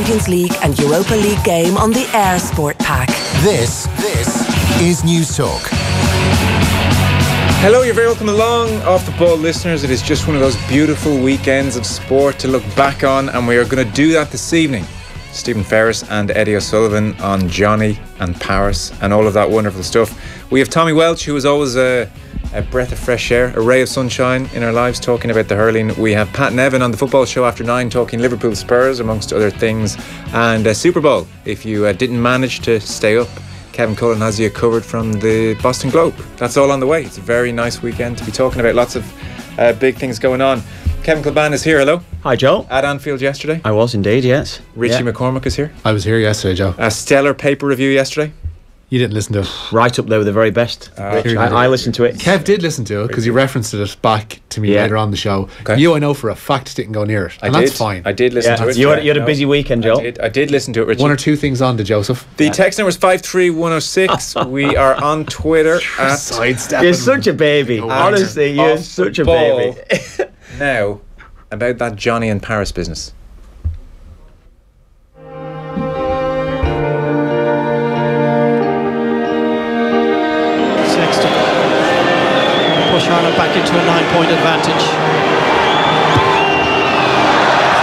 Champions League and Europa League game on the Air Sport Pack. This is News Talk. Hello, you're very welcome along, Off the Ball listeners. It is just one of those beautiful weekends of sport to look back on, and we are going to do that this evening. Stephen Ferris and Eddie O'Sullivan on Johnny and Paris and all of that wonderful stuff. We have Tommy Welch, who is always a breath of fresh air, a ray of sunshine in our lives, talking about the hurling. We have Pat Nevin on the football show after 9 talking Liverpool Spurs, amongst other things, and Super Bowl. If you didn't manage to stay up, Kevin Cullen has you covered from the Boston Globe. That's all on the way. It's a very nice weekend to be talking about. Lots of big things going on. Kevin Kilbane is here. Hello. Hi, Joe. At Anfield yesterday. I was indeed, yes. Richie McCormack is here. I was here yesterday, Joe. A stellar paper review yesterday. You didn't listen to it. Right up there with the very best. I listened to it. Kev did listen to it because he referenced it back to me later on the show. Okay. You, I know for a fact, didn't go near it. That's fine. I did listen to it. You had a busy weekend, Joe. I did listen to it, Richie. One or two things on to Joseph. The text number is 53106. We are on Twitter at You're such a baby. Honestly, you're such a baby. Now, about that Johnny and Paris business. Charlotte back into a 9-point advantage.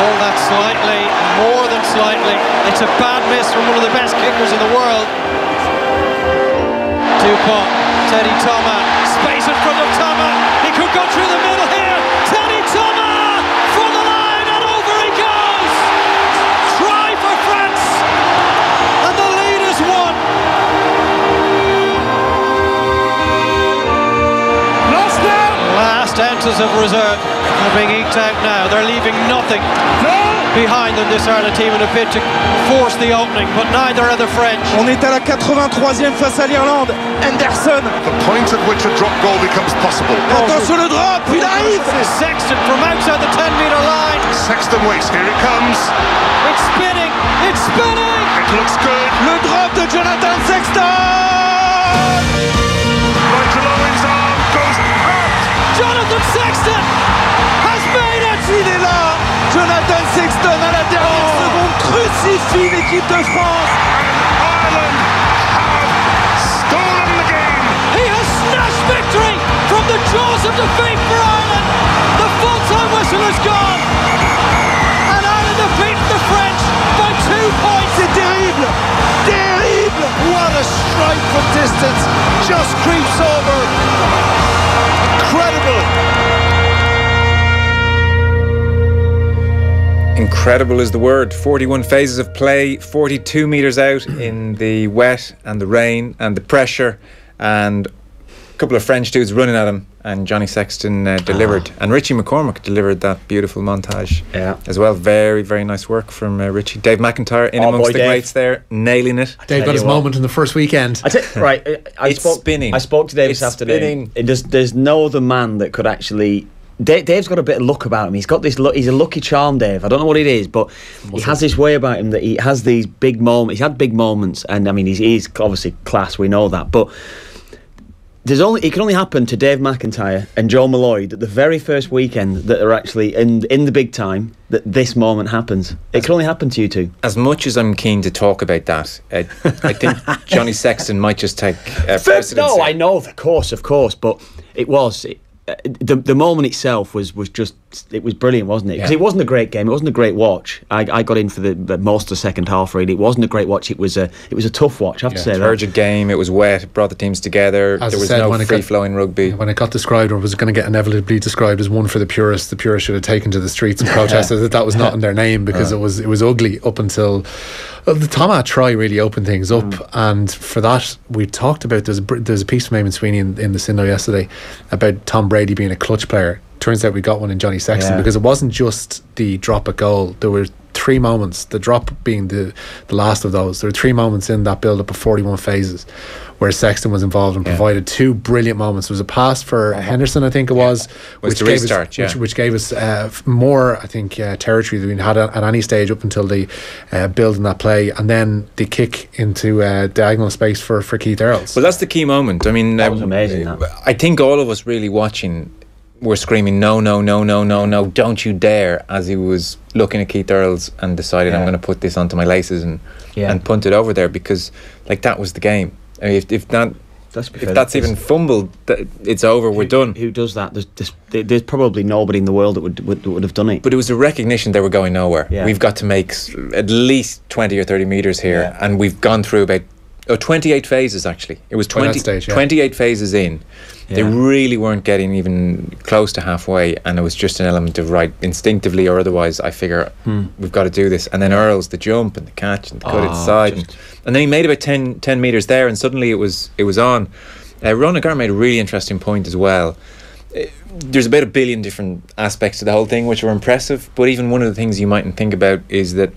Hold that slightly, more than slightly. It's a bad miss from one of the best kickers in the world. Dupont, Teddy Thomas, space in front of Thomas. He could go through the middle here. Teddy Thomas for the line, and over he goes. Try for France, and the lead is won. Last ounces of reserve are being eked out now. They're leaving nothing behind them, this Ireland team, in a bid to force the opening, but neither are the French. On est à la 83e face à l'Irlande. Anderson. The point at which a drop goal becomes possible. Attention le drop, il arrive. Sexton from outside the 10-metre line. Sexton waits, here it comes. It's spinning, it's spinning. It looks good. Le drop de Jonathan Sexton. Right below his arm, goes out. Jonathan Sexton has made it. Il est là. Jonathan Sexton à la dernière seconde crucifie l'équipe de France. Ireland have stolen the game. He has snatched victory from the jaws of defeat for Ireland. The full-time whistle is gone, and Ireland defeated the French by 2 points. C'est terrible, terrible. What a strike from distance, just creeps over. Incredible. Incredible is the word. 41 phases of play, 42 metres out in the wet and the rain and the pressure, and a couple of French dudes running at him, and Johnny Sexton delivered. And Richie McCormack delivered that beautiful montage as well. Very, very nice work from Richie. Dave McIntyre in amongst the greats there, nailing it. Dave got his moment in the first weekend. I spoke to Dave this afternoon. There's no other man that could actually... Dave's got a bit of luck about him. He's got this look. He's a lucky charm, Dave. I don't know what it is, but he has this way about him that he has these big moments. He's had big moments, and I mean, he's obviously class. We know that, but it can only happen to Dave McIntyre and Joe Molloy that the very first weekend that are actually in the big time that this moment happens. It can only happen to you two. As much as I'm keen to talk about that, I think Johnny Sexton might just take precedence. No, I know, of course, but it was. The moment itself was just, it was brilliant, wasn't it? Because it wasn't a great game, it wasn't a great watch. I got in for the most of the second half, really. It wasn't a great watch. It was a tough watch, I have to say. Turgid game. It was wet. It brought the teams together. There was no free-flowing rugby. When it got described, or was going to get inevitably described as one for the purists should have taken to the streets and protested that was not in their name, because it was ugly up until the Thomas try really opened things up. And for that, we talked about, there's a piece from Eamon Sweeney in the Sindo yesterday about Tom Brady being a clutch player. Turns out we got one in Johnny Sexton, because it wasn't just the drop at goal. There were 3 moments, the drop being the last of those. There were 3 moments in that build up of 41 phases where Sexton was involved and provided 2 brilliant moments. There was a pass for Henderson, I think it was, which gave us more, I think, territory than we had at any stage up until the build in that play, and then the kick into diagonal space for Keith Earls. Well, that's the key moment. I mean, that was amazing. I think all of us really watching were screaming, no, no, no, no, no, no, don't you dare, as he was looking at Keith Earls and decided, I'm going to put this onto my laces and punt it over there, because like that was the game. I mean, if that's even fumbled, it's over. We're done. Who does that? There's probably nobody in the world that would have done it. But it was a recognition they were going nowhere. Yeah. We've got to make at least 20 or 30 metres here, and we've gone through about 28 phases actually. It was 28 phases in. Yeah. They really weren't getting even close to halfway, and it was just an element of instinctively or otherwise, I figure we've got to do this. And then Earls, the jump and the catch and the cut inside, and then he made about 10 metres there, and suddenly it was on. Ronan Garr made a really interesting point as well. There's about 1 billion different aspects to the whole thing which are impressive, but even one of the things you mightn't think about is that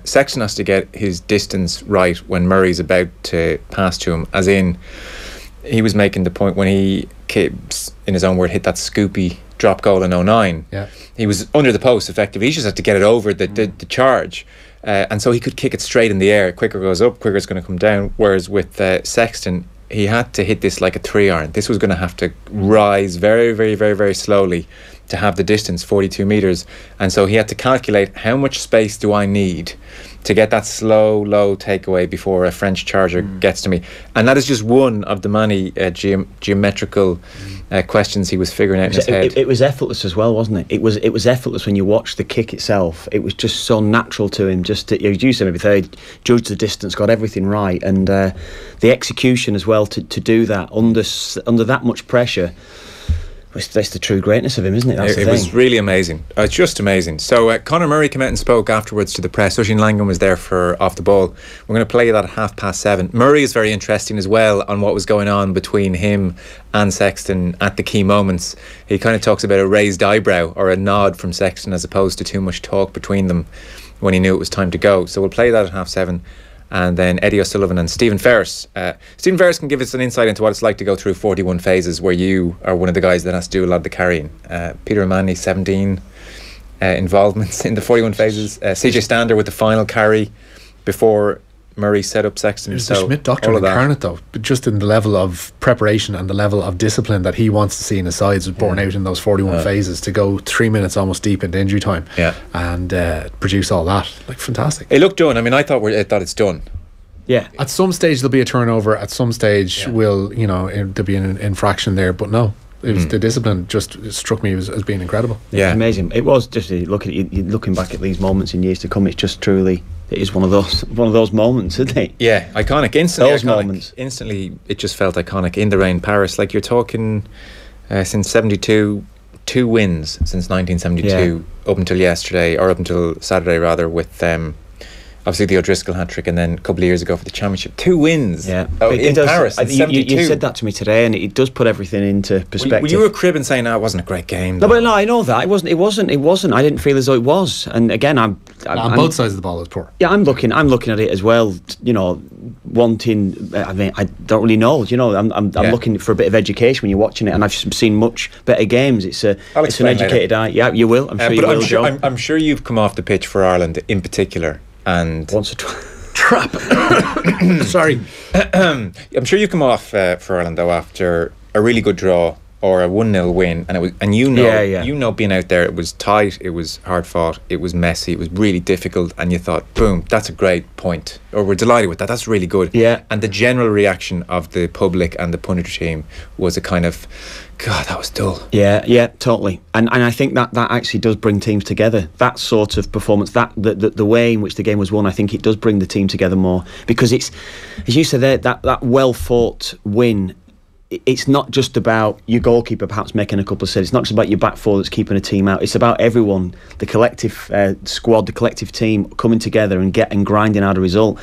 Sexton has to get his distance right when Murray's about to pass to him, as in he was making the point when he, in his own word, hit that scoopy drop goal in 09. Yeah. He was under the post effectively. He just had to get it over the charge, and so he could kick it straight in the air. Quicker goes up, quicker it's going to come down. Whereas with Sexton, he had to hit this like a 3-iron. This was going to have to rise very, very, very, very slowly to have the distance, 42 metres. And so he had to calculate, how much space do I need to get that slow, low takeaway before a French charger gets to me. And that is just one of the many geometrical questions he was figuring out in his head. It was effortless as well, wasn't it? It was effortless when you watch the kick itself. It was just so natural to him. Just to, you said maybe judged the distance, got everything right, and the execution as well to do that under that much pressure. That's the true greatness of him, isn't it? That's the thing. It was really amazing. It's just amazing. So Conor Murray came out and spoke afterwards to the press. Oisin Langan was there for Off the Ball. We're going to play that at 7:30. Murray is very interesting as well on what was going on between him and Sexton at the key moments. He kind of talks about a raised eyebrow or a nod from Sexton as opposed to too much talk between them when he knew it was time to go. So we'll play that at 7:30. And then Eddie O'Sullivan and Stephen Ferris. Stephen Ferris can give us an insight into what it's like to go through 41 phases where you are one of the guys that has to do a lot of the carrying. Peter O'Mahony, 17 involvements in the 41 phases. CJ Stander with the final carry before Murray set up Sexton. It's the Schmidt doctrine incarnate, though, but just in the level of preparation and the level of discipline that he wants to see in his sides was borne out in those 41 phases, to go 3 minutes almost deep into injury time and produce all that. Like, fantastic. It looked done. I mean, I thought it's done. Yeah. At some stage there'll be a turnover. At some stage there'll be an infraction there, but no. It was the discipline just struck me as being incredible. Yeah, amazing. It was just looking back at these moments in years to come. It's just truly, it is one of those moments, isn't it? Yeah, iconic. Instantly those iconic. Moments. Instantly, it just felt iconic. In the rain, Paris. Like, you're talking since 72, 2 wins since 1972 up until yesterday, or up until Saturday rather, with obviously the O'Driscoll hat-trick, and then a couple of years ago for the championship. 2 wins in Paris in 72. You said that to me today, and it does put everything into perspective. Well, you were cribbing saying, it wasn't a great game. No, but no, I know that. It wasn't. I didn't feel as though it was. And again, on both sides of the ball, it was poor. Yeah, I'm looking at it as well, wanting, I mean, I don't really know, I'm looking for a bit of education when you're watching it, and I've seen much better games. It's an educated eye. Yeah, you will. I'm sure you will, Joe. I'm sure you've come off the pitch for Ireland in particular, and once or twice. Trap. Sorry. I'm sure you come off for Ireland though after a really good draw or a 1-0 win, and being out there, it was tight, it was hard fought, it was messy, it was really difficult, and you thought, boom, that's a great point, or we're delighted with that, that's really good. Yeah. And the general reaction of the public and the punter team was a kind of, God, that was dull. Yeah, totally. And I think that actually does bring teams together. That sort of performance, that the way in which the game was won, I think it does bring the team together more, because it's, as you said there, that well fought win. It's not just about your goalkeeper perhaps making a couple of saves. It's not just about your back four that's keeping a team out. It's about everyone, the collective squad, the collective team coming together and grinding out a result.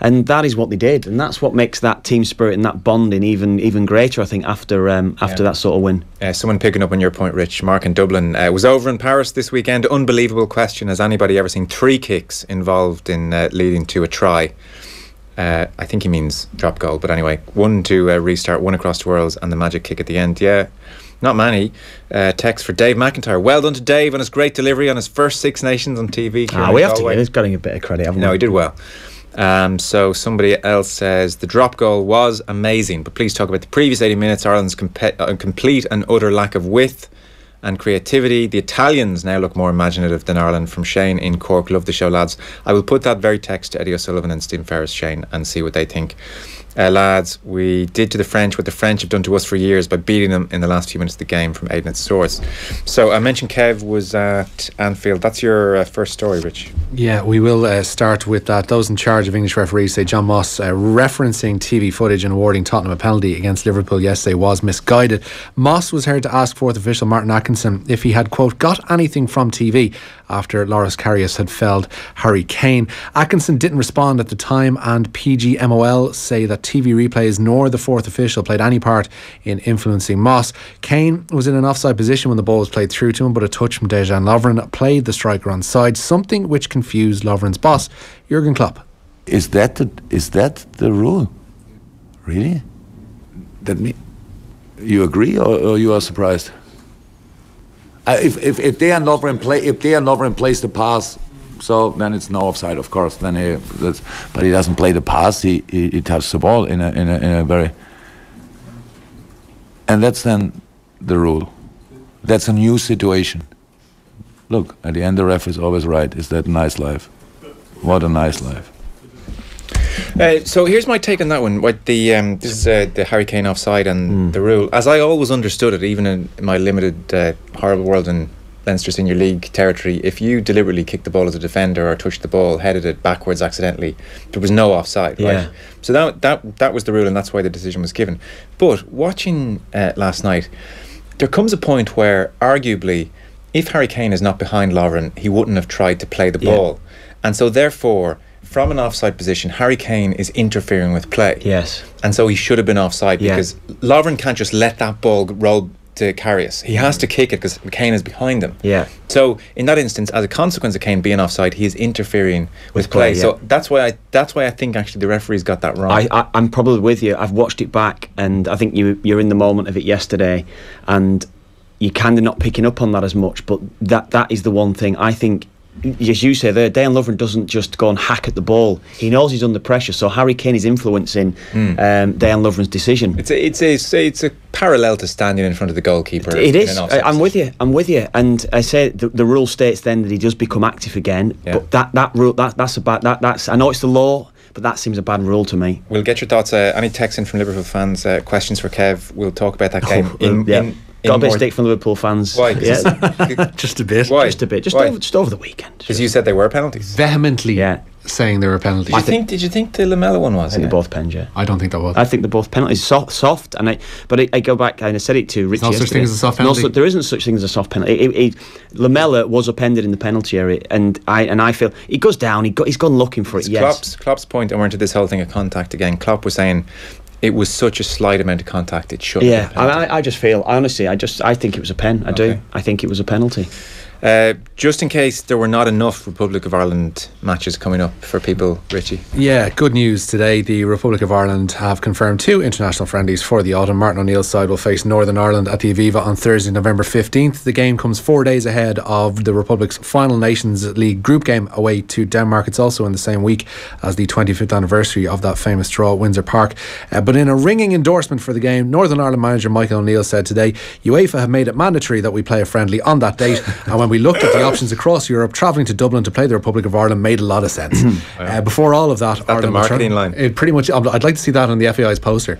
And that is what they did, and that's what makes that team spirit and that bonding even greater, I think, after that sort of win. Someone picking up on your point, Rich, Mark in Dublin was over in Paris this weekend. Unbelievable question: has anybody ever seen 3 kicks involved in leading to a try? I think he means drop goal, but anyway, 1 to restart, 1 across the worlds, and the magic kick at the end. Yeah, not many. Text for Dave McIntyre. Well done to Dave on his great delivery on his first 6 Nations on TV. We have to give him a bit of credit, haven't we? No, he did well. So somebody else says the drop goal was amazing, but please talk about the previous 80 minutes. Ireland's complete and utter lack of width and creativity. The Italians now look more imaginative than Ireland, from Shane in Cork. Love the show, lads. I will put that very text to Eddie O'Sullivan and Stephen Ferris, Shane, and see what they think. Lads, we did to the French what the French have done to us for years by beating them in the last few minutes of the game, from Aidan at Source. So I mentioned Kev was at Anfield. That's your first story, Rich. Yeah, we will start with that. Those in charge of English referees say John Moss referencing TV footage and awarding Tottenham a penalty against Liverpool yesterday was misguided. Moss was heard to ask fourth official Martin Atkinson if he had, quote, got anything from TV after Loris Karius had felled Harry Kane. Atkinson didn't respond at the time, and PGMOL say that TV replays nor the fourth official played any part in influencing Moss. Kane was in an offside position when the ball was played through to him, but a touch from Dejan Lovren played the striker onside, something which confused Lovren's boss, Jurgen Klopp. Is that the rule? Really? You agree, or you are surprised? If Dejan Lovren plays the pass, so then it's no offside, of course. Then but he doesn't play the pass. He touches the ball in a very, and that's then the rule. That's a new situation. Look, at the end, the ref is always right. Is that a nice life? What a nice life. So here's my take on that one. What this is the Harry Kane offside and the rule. As I always understood it, even in my limited horrible world in Leinster Senior League territory, if you deliberately kicked the ball as a defender or touched the ball, headed it backwards accidentally, there was no offside, right? So that was the rule, and that's why the decision was given. But watching last night, there comes a point where arguably, if Harry Kane is not behind Lovren, he wouldn't have tried to play the ball, and so therefore, from an offside position, Harry Kane is interfering with play. Yes. And so he should have been offside, because Lovren can't just let that ball roll to Karius. He has to kick it because Kane is behind him. Yeah. So in that instance, as a consequence of Kane being offside, he is interfering with play. So that's why I think actually the referees got that wrong. I'm probably with you. I've watched it back, and I think you're in the moment of it yesterday, and you're kind of not picking up on that as much. But that is the one thing I think. As you say there, Dejan Lovren doesn't just go and hack at the ball. He knows he's under pressure, so Harry Kane is influencing Dejan Lovren's decision. It's a parallel to standing in front of the goalkeeper. It is. I'm with you. And I say the rule states then that he does become active again. Yeah. But that rule that's a bad. That's I know it's the law, but that seems a bad rule to me. We'll get your thoughts. Any texts in from Liverpool fans? Questions for Kev? We'll talk about that game. Got a bit of stick from Liverpool fans. Why? Just a bit. Why? Just a bit. Just over the weekend. Because you said they were penalties. Vehemently saying they were penalties. Did you think the Lamella one was? I think they're both pens, I don't think that was. I think they're both penalties. Soft. And I go back and I said it to Richie. There's no such thing as a soft penalty. No, there isn't such thing as a soft penalty. Lamella was upended in the penalty area, and I feel he goes down. He's gone looking for it. Yes. Klopp's point, and we're into this whole thing of contact again. Klopp was saying it was such a slight amount of contact, it shouldn't have been. I just feel, honestly, I think it was a pen. I do. I think it was a penalty. Just in case there were not enough Republic of Ireland matches coming up for people, Richie. Yeah, good news today. The Republic of Ireland have confirmed 2 international friendlies for the autumn. Martin O'Neill's side will face Northern Ireland at the Aviva on Thursday, November 15th. The game comes 4 days ahead of the Republic's final Nations League group game away to Denmark. It's also in the same week as the 25th anniversary of that famous draw at Windsor Park. But in a ringing endorsement for the game, Northern Ireland manager Michael O'Neill said today, UEFA have made it mandatory that we play a friendly on that date, and when we looked at the options across Europe, travelling to Dublin to play the Republic of Ireland made a lot of sense. Before all of that, the marketing line. It pretty much. I'd like to see that on the FAI's poster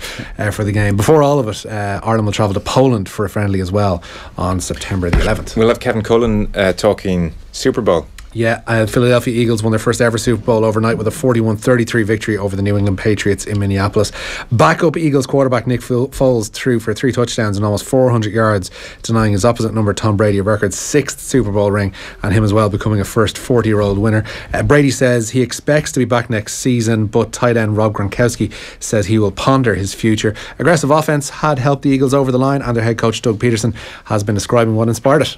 for the game. Before all of it, Ireland will travel to Poland for a friendly as well on September the 11th. We'll have Kevin Cullen talking Super Bowl. Yeah, Philadelphia Eagles won their first ever Super Bowl overnight with a 41-33 victory over the New England Patriots in Minneapolis. Backup Eagles quarterback Nick Foles threw for 3 touchdowns and almost 400 yards, denying his opposite number Tom Brady a record 6th Super Bowl ring, and him as well becoming a first 40-year-old winner. Brady says he expects to be back next season, but tight end Rob Gronkowski says he will ponder his future. Aggressive offense had helped the Eagles over the line, and their head coach Doug Peterson has been describing what inspired it.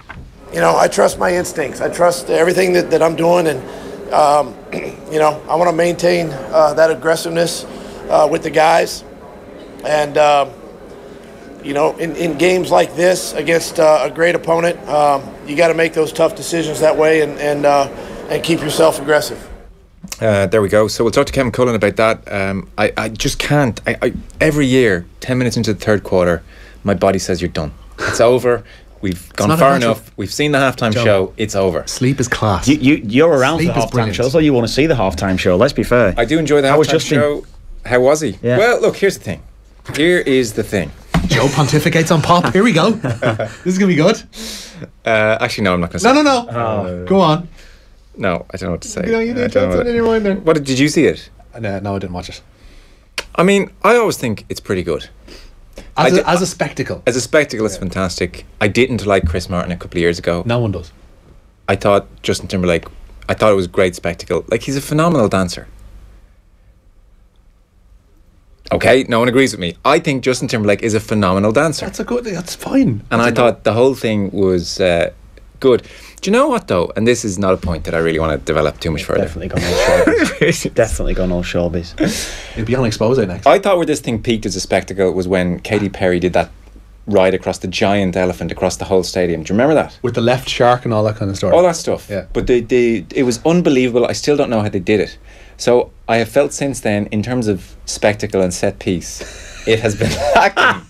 You know, I trust my instincts. I trust everything that I'm doing, and you know, I want to maintain that aggressiveness with the guys. And you know, in games like this against a great opponent, you got to make those tough decisions that way, and keep yourself aggressive. There we go. So we'll talk to Kevin Cullen about that. I just can't. Every year, 10 minutes into the third quarter, my body says you're done. It's over. We've gone far enough. We've seen the halftime show. It's over. Sleep is class. You're around for the halftime show, so you want to see the halftime show. Let's be fair. I do enjoy the halftime show. How was he? Yeah. Well, look, here's the thing. Here is the thing. Joe pontificates on pop. Here we go. This is going to be good. Actually, no, I'm not going to say No. Go on. No, I don't know what to say. You need to in your mind then. What did you see it? No, I didn't watch it. I mean, I always think it's pretty good. As a spectacle. As a spectacle, it's fantastic. I didn't like Chris Martin a couple of years ago. No one does. I thought Justin Timberlake, I thought it was a great spectacle. Like, he's a phenomenal dancer. Okay, no one agrees with me. I think Justin Timberlake is a phenomenal dancer. That's fine. And I thought the whole thing was good. Do you know what though? And this is not a point that I really want to develop too much further. Definitely gone all showbiz. Definitely gone all showbiz. It'll be on Expose next. I thought where this thing peaked as a spectacle was when Katy Perry did that ride across the giant elephant across the whole stadium. Do you remember that? With the left shark and all that kind of stuff. All that stuff. Yeah. But it was unbelievable. I still don't know how they did it. So I have felt since then, in terms of spectacle and set piece, it has been lacking.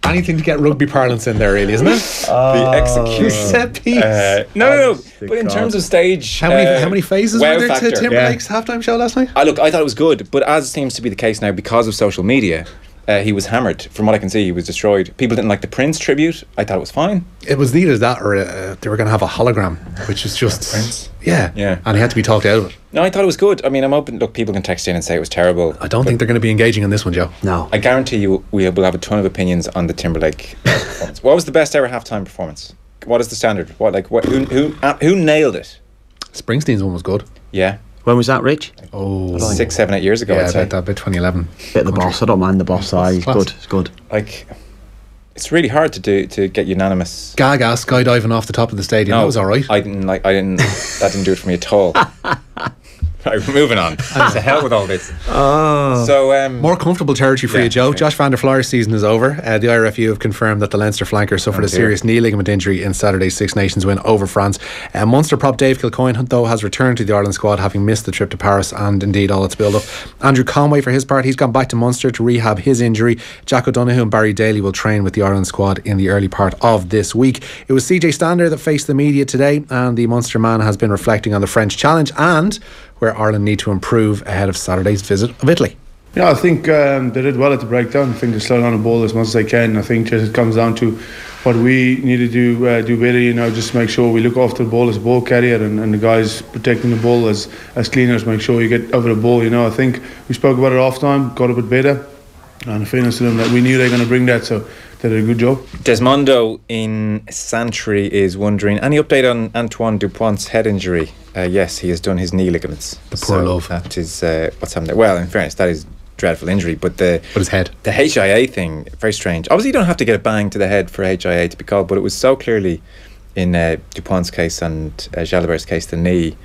Anything to get rugby parlance in there, really, isn't it? The execution. Set piece. No. But in terms of stage, how many phases were there factor. to Timberlake's halftime show last night? I thought it was good, but as seems to be the case now because of social media, he was hammered. From what I can see, he was destroyed. People didn't like the Prince tribute. I thought it was fine. It was neither that or they were going to have a hologram, which is just Prince. Yeah, and he had to be talked out of it. No, I thought it was good. I mean, I'm open. Look, people can text in and say it was terrible. I don't think they're going to be engaging in this one, Joe. No. I guarantee you we will have a ton of opinions on the Timberlake performance. What was the best ever halftime performance? What is the standard? Who nailed it? Springsteen's one was good. Yeah. When was that, Rich? 6, 7, 8 years ago. Yeah, I'd say. about 2011. Bit of the boss. I don't mind the boss. He's good. It's good. Like, it's really hard to get unanimous. Gaga skydiving off the top of the stadium. That was all right. I didn't. That didn't do it for me at all. Right, moving on. To hell with all this. So more comfortable territory for you, Joe. Okay. Josh van der Flyer's season is over. The IRFU have confirmed that the Leinster flanker suffered a serious knee ligament injury in Saturday's Six Nations win over France. Munster prop Dave Kilcoyne, though, has returned to the Ireland squad, having missed the trip to Paris and indeed all its build-up. Andrew Conway, for his part, he's gone back to Munster to rehab his injury. Jack O'Donoghue and Barry Daly will train with the Ireland squad in the early part of this week. It was CJ Stander that faced the media today, and the Munster man has been reflecting on the French challenge and where Ireland need to improve ahead of Saturday's visit of Italy. Yeah, I think they did well at the breakdown. I think they slowed down the ball as much as they can. I think just it comes down to what we need to do better, just make sure we look after the ball as a ball carrier and the guys protecting the ball as cleaners, make sure you get over the ball. I think we spoke about it half time, got a bit better, and in fairness to them, that we knew they were going to bring that, so they did a good job. Desmondo in Santry is wondering, any update on Antoine Dupont's head injury? Yes, he has done his knee ligaments. The poor love. That is what's happened there. Well, in fairness, that is dreadful injury, but his head, the HIA thing, very strange. Obviously you don't have to get a bang to the head for HIA to be called, but it was so clearly in Dupont's case and Jalibert's case the knee,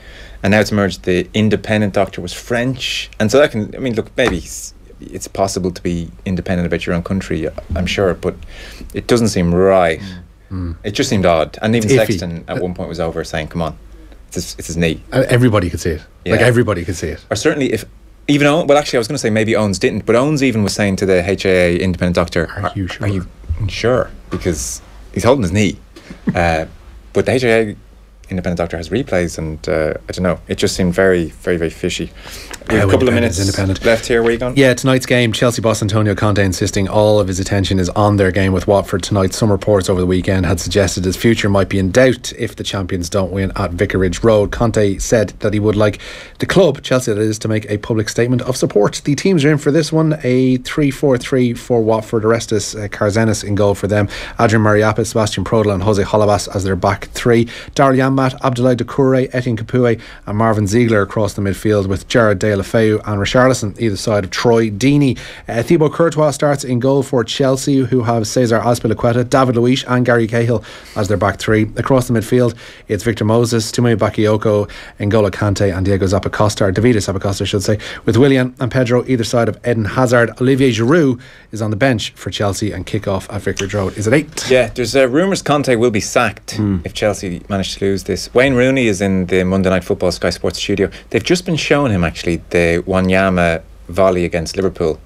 and now it's emerged the independent doctor was French, and so that can, I mean, look, maybe it's possible to be independent about your own country, I'm sure, but it doesn't seem right. It just seemed odd, and even Sexton at one point was over saying, come on, it's his knee. Everybody could see it. Like everybody could see it. Or certainly if even well, actually I was going to say maybe Owens didn't, but Owens even was saying to the HIA independent doctor, are you sure? Because he's holding his knee. But the HIA independent doctor has replays, and I don't know, it just seemed very, very, very fishy. We have a couple of minutes left here. Where are you going? Yeah, tonight's game, Chelsea boss Antonio Conte insisting all of his attention is on their game with Watford tonight. Some reports over the weekend had suggested his future might be in doubt if the champions don't win at Vicarage Road. Conte said that he would like the club, Chelsea that is, to make a public statement of support. The teams are in for this one, a 3-4-3 for Watford. Orestes Carzenas in goal for them, Adrian Mariappa, Sebastian Prodel and Jose Holebas as their back three. Daryl Yambat, Abdoulaye Doucouré, Etienne Capoue and Marvin Ziegler across the midfield, with Jared Deulofeu and Richarlison either side of Troy Deeney. Thibaut Courtois starts in goal for Chelsea, who have Cesar Azpilicueta, David Luiz and Gary Cahill as their back three. Across the midfield, it's Victor Moses, Tume Bakayoko, N'Golo Kante and Diego Zappacosta, or David Zappacosta I should say, with Willian and Pedro either side of Eden Hazard. Olivier Giroud is on the bench for Chelsea, and kick-off at Vicarage Road is at 8. Yeah, there's rumours Conte will be sacked if Chelsea manage to lose this. Wayne Rooney is in the Monday Night Football Sky Sports studio. They've just been showing him actually the Wanyama volley against Liverpool.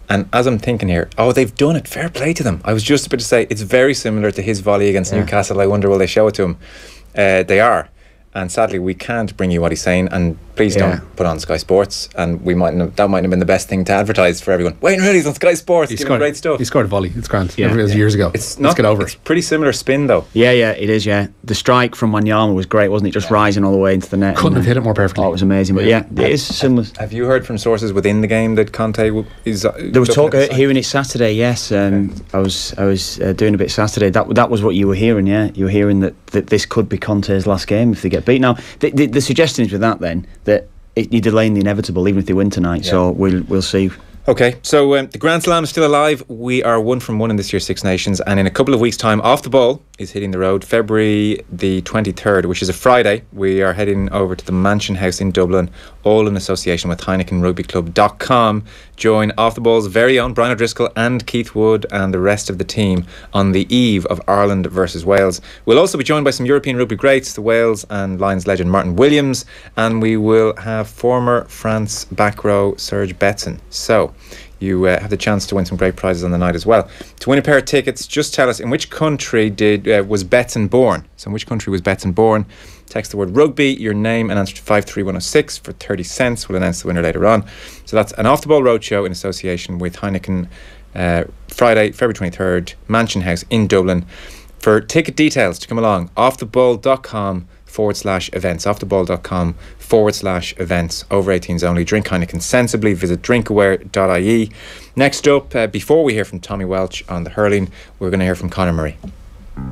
And as I'm thinking here, they've done it. Fair play to them. I was just about to say it's very similar to his volley against Newcastle. I wonder will they show it to him? They are. And sadly, we can't bring you what he's saying. And please don't put on Sky Sports. And that might have been the best thing to advertise for everyone. Wayne Rooney's on Sky Sports. He's giving great stuff. He scored a volley. It's grand. It was years ago. Let's get over it. It's pretty similar spin though. Yeah, it is. Yeah, the strike from Wanyama was great, wasn't it? Just rising all the way into the net. Couldn't have hit it more perfectly. It was amazing. But it is similar. Have you heard from sources within the game that Conte is? There was talk hearing it Saturday. Yes, I was doing a bit Saturday. That was what you were hearing. Yeah, you were hearing that this could be Conte's last game if they get beat. Now the suggestion is with that then that you're delaying the inevitable even if they win tonight. So we'll see. Okay, so the Grand Slam is still alive. We are 1 from 1 in this year's Six Nations, and in a couple of weeks' time, Off the Ball is hitting the road. February the 23rd, which is a Friday, we are heading over to the Mansion House in Dublin, all in association with HeinekenRugbyClub.com. Join Off the Ball's very own Brian O'Driscoll and Keith Wood and the rest of the team on the eve of Ireland versus Wales. We'll also be joined by some European rugby greats, the Wales and Lions legend Martin Williams, and we will have former France back row Serge Betsen. So you have the chance to win some great prizes on the night as well. To win a pair of tickets, just tell us in which country was Betsen born. So in which country was Betsen born? Text the word rugby, your name and answer to 53106 for 30 cents. We'll announce the winner later on. So that's an Off the Ball Roadshow in association with Heineken. Friday, February 23rd, Mansion House in Dublin. For ticket details to come along, offtheball.com/events, offtheball.com/events, over 18s only. Drink Heineken sensibly. Visit drinkaware.ie. Next up, before we hear from Tommy Welch on the hurling, we're going to hear from Conor Murray.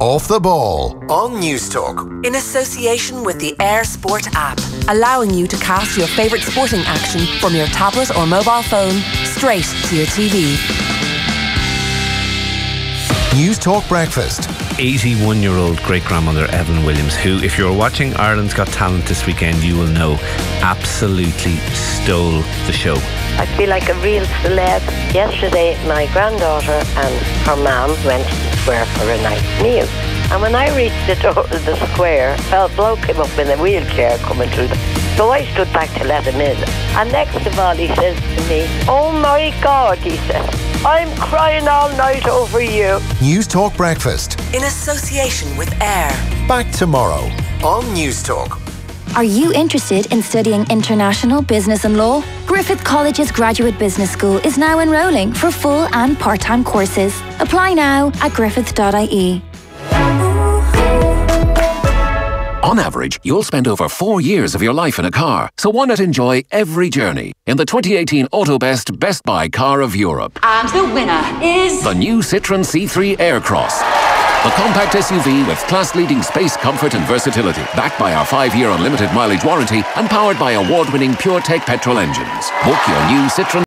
Off the Ball on News Talk. In association with the Air Sport app, allowing you to cast your favourite sporting action from your tablet or mobile phone straight to your TV. News Talk Breakfast. 81-year-old great-grandmother Evelyn Williams, who, if you're watching Ireland's Got Talent this weekend, you will know absolutely stole the show. I feel like a real celeb. Yesterday, my granddaughter and her mum went to the square for a nice meal. And when I reached the door of the square, a bloke came up in a wheelchair coming through So I stood back to let him in. And next of all, he says to me, "Oh my God," he said, "I'm crying all night over you." News Talk Breakfast. In association with AIR. Back tomorrow on News Talk. Are you interested in studying international business and law? Griffith College's Graduate Business School is now enrolling for full and part-time courses. Apply now at griffith.ie. On average, you'll spend over 4 years of your life in a car, so why not enjoy every journey in the 2018 AutoBest Best Buy Car of Europe? And the winner is... the new Citroën C3 Aircross. The compact SUV with class-leading space, comfort and versatility, backed by our 5-year unlimited mileage warranty and powered by award-winning PureTech petrol engines. Book your new Citroën